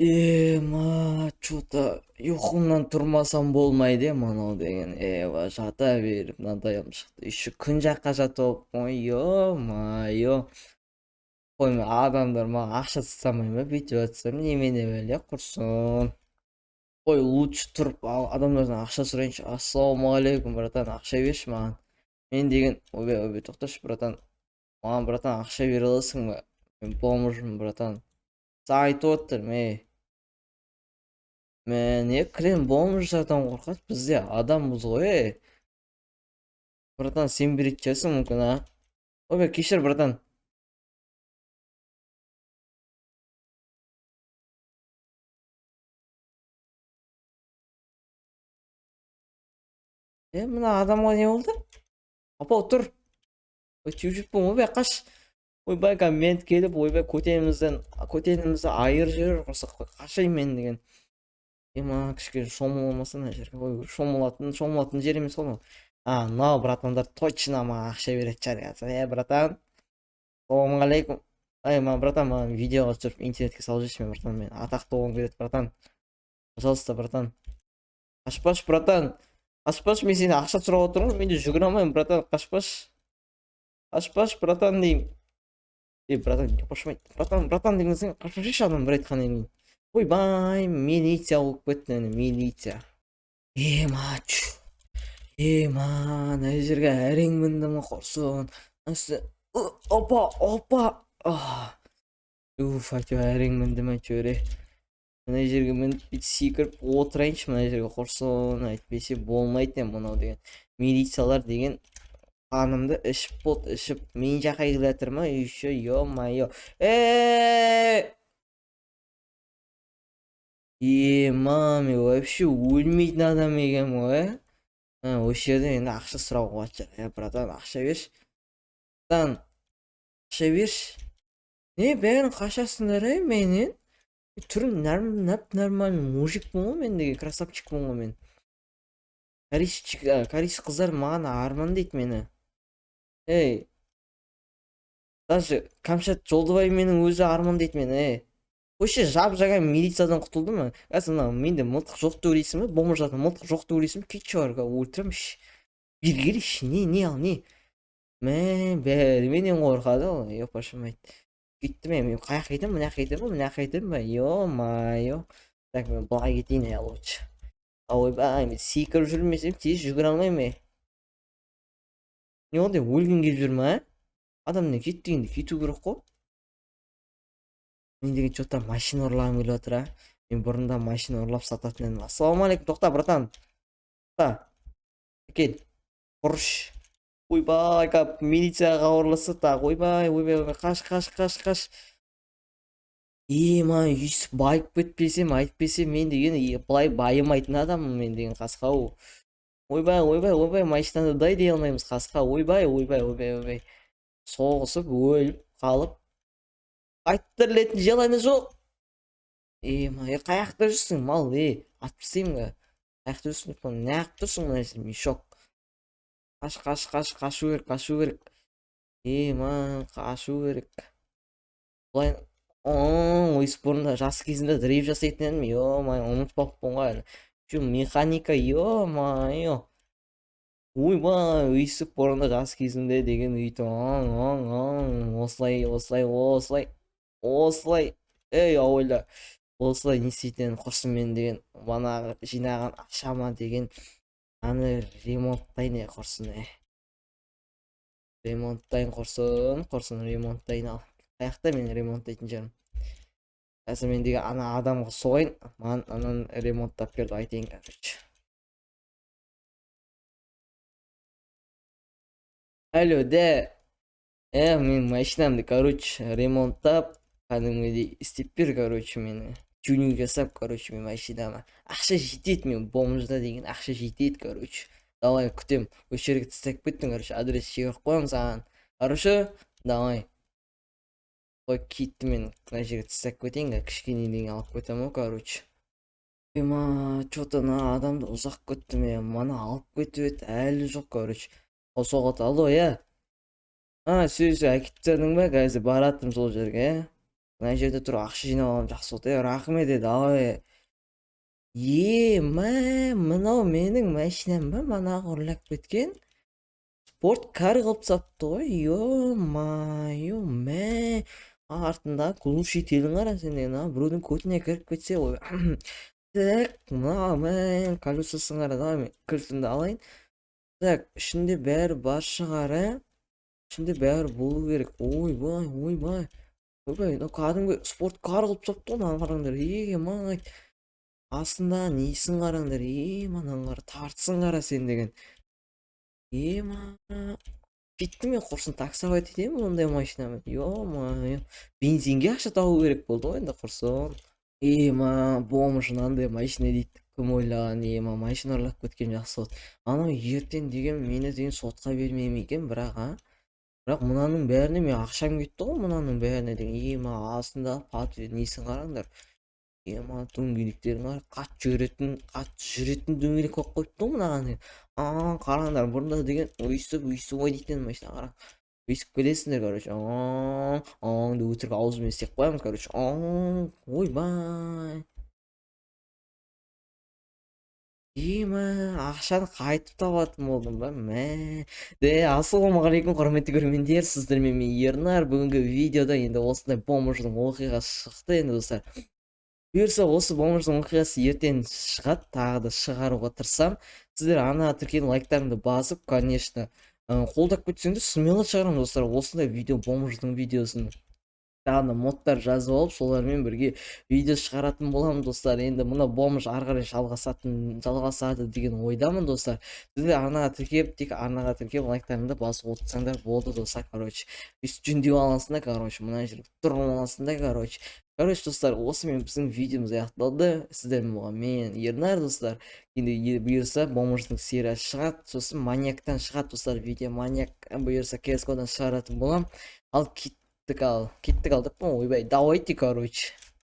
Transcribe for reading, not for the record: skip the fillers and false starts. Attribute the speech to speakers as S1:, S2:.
S1: Что-то ұйқымнан тұрмасам болмайды мынау деген жата беріп мынандай шықты еще күн жаққа жатып ой-ё-моё қой мен адамдар маған ақша тастамай ма бүйтіп жатсам немене бәле құрсын қой лучше тұрып адамдардан ақша сұрайыншы. Ассалаумағалейкум братан, ақша берші маған. Мен деген ойбай ойбай тоқташы братан, маған братан ақша бере аласың ба? Мен бомжмын братан, саған айтып отырмын. Не кілең бомждардан қорқады, бізде адамбыз ғой. Братан, сен беретін шығарсың мүмкін, а? Ойбай кешір братан. Мына адамға не болды? Апа тұр. Ой, тиіп жүріппін, ойбай қаш. Ойбай мент келіп, ойбай көтенімізді айыр жіберіп құрсақ қашайын мен деген. Маған кішкене шомыламаса мына жерге. Ой, шомылатын жер емес ол. Мынау братандар точно маған ақша беретін шығар қазір. Братан, ассалаумағалейкум. Братан, маған видеоға түсіріп интернетке салып жіберші мен, братан, мен атақты болғым келеді, братан. Пожалуйста, братан. Қашпаш, братан. Қашпаш, мен сені ақша сұрап отырмын, мен де жүгіре алмаймын, братан, қашпаш. Қашпаш, братан деймін. Братан, не қашпайды. Братан деген сен қашпашы адам бір айтқаннан кейін. Ойбай, милиция болып кетті, милиция. Мачу. Мына жерге әрең міндім құрсын. Опа. Әйтеуір әрең міндім әйтеуір. Мына жерге мініп бүйтіп секіріп отырайыншы мына жерге құрсын. Әйтпесе болмайды мынау деген. Милициялар деген қанымды ішіп болды, ішіп мен жаққа келе жатыр ма? Еще ё-моё. Маме, вообще өлмейтін адам екен ғой. Осы жерде енді ақша сұрауға болады шығар. Братан, ақша берші. Братан, ақша берші. Бәрін қашасыңдар менен? Түрім нормальный мужикпін ғой мен деген, красавчикпін ғой мен. Корейский қыздар маған арман дейді мені. Даже Камшат Жолдыбай менің өзі арман дейді мені. Вообще жап-жаңа милициядан құтылды ма? Қазір менде мылтық жоқ деп ойлайсың ба? Бомждарда мылтық жоқ деп ойлайсың ба? Кетші оларға өлтіремші. Бергелеші, не ал не? Бәрі менен қорқады ғой, епашым айт. Кеттім мен қаяқ кетем, мына кетем ба? Ё-моё. Так, мен былай кетейін лучше. Ойбай, мен секіріп жүрмесем тез жүгіре алмаймын. Не олай өлгің келіп жүр ма? Адам не кет дегенде кету керек қой. Мен деген что-то машина ұрлағым келіп отыр, мен бұрында машина ұрлап сататын едім. Ассалаумағалейкум, тоқта братан. Тоқта. Кел. Құрыш. Ойбай, милицияға хабарласты так. Ойбай, қаш. Өйстіп байып кетпесем, айтпесем, мен деген былай байымайтын адаммын мен деген қасқа. Ойбай, машинаны дай дей алмаймыз қасқа. Ойбай. Соғысып, өліп, қалып. Айттырылетін желайны жоқ. Қаяқта жүрсің, мал, атып істеймін ға. Қаяқта жүрсің, не ақ тұрсың мұна жерде, мешок. Қашу керек. Қашу керек. Бұлай, ойсы бұрында жас кезінде дрейф жасайтын едім, ё-моё, ұмытпаппын ғой. Механика, ё-моё. Ойбай, өйсіп бұрында жас кезінде деген үйті, осылай, ауылда, осылай не істейтін құрсын мен деген, манағы жинаған ақшама деген, аны ремонттайын құрсын, ремонттайын құрсын, ремонттайын ал. Қаяқта мен ремонттайтын жерім. Қазір мен деген ана адамға соғайын, маған анан ремонттап берді айтайын, короче. Алло, да. Мен машинамды, короче, ремонттап, кәдімгідей істеп бер, короче, мені. Тюнинг жасап, короче, мен машинама. Ақша жетеді, мен бомжда деген ақша жетеді, короче. Давай, күтем. Осы жерге тастап кеттің, короче, адрес жіберіп қоямын саған. Короче, давай. Қой, кетті мен мына жерге тастап кетейін, кішкене деген алып кетемін ғой, короче. Что-то на адамды ұзақ кетті мен, мана алып кетіп еді, әлі жоқ, короче. Соғат, алло, сөз әкетіп тәрдің ба, қазір бараттым сол жерге. мына жерде туруп акча жыйнап алам, жакшы болот. Рахмет деди. Ай. Мынау менің машинам ба? Манағы ұрлап кеткен. Спорт кар кылып сатты ғой. Ё-майо, мә. Артында глушителин кара сен деген. Біреудің көтіне кіріп кетсе, ой. Так, мына колесосын кара. Давай мен кілтімді алайын. Так, ішінде бәрі бар шығар, ішінде бәрі болу керек. Ойбай, ойбай. Ойбай, кәдімгі спорт кар кылып сатты ғой, маған қараңдар. Май. Астында несін қараңдар. Манан қара, тартысын қара сен деген. Ма. Bitті мен құрсын таксовать етемін ондай машинамен. Ё-майо. Бензинге ақша табу керек болды ғой енді құрсын. Бомж мынандай машина дейді. Кім ойлаған, машина ұрлап кеткен жақсы болды. Анау ертең деген мені деген сотқа бермей ме екен, бірақ мынаның бәріне мен ақшам кетті ғой, мынаның бәріне деген. Астында несін қараңдар. Дөңгелектерін қатты жүретін дөңгелек қойып қойыпты ғой мынаған. Қараңдар, бұрында деген өйстіп ойнайтын машина қараң. Өйстіп келесіңдер, короче. Деп өтірік аузымен істеп қоямыз, короче. Ойбай. Ақшаны қайтып табатын болдым ба? Ассалаумағалейкум құрметті көрермендер, сіздермен мен Ернар. Бүгінгі видеода енді осындай бомждың оқиғасы шықты енді достар. Бұйырса осы бомждың оқиғасы ертең шығады, тағы да шығаруға тырысам. Сіздер ана тіркеген лайктарымды басып, конечно, қолдап кетсеңдер смело шығарамын достар. Осындай видео, бомждың видеосын тағы модтар жазып алып, солармен бірге видео шығаратын боламын достар. Енді мына бомж ары қарай жалғасады деген ойдамын достар. Сіздер арнаға тіркеп, тек арнаға тіркеп лайктарыңды басып отырсаңдар болды достар. Короче, үст жөндеу аласында, короче, мына жерде тұрғын аласында, короче. Достар, осымен біздің видеомыз аяқталды. Сіздермен болған мен Ернар достар. Енді бұйырса бомждың сериясы шығады, сосын маньяктан шығады достар. Видео маньяк бұйырса CS:GO'дан шығаратын болам. Ал кеттік ал деп ойбай, давайте, короче.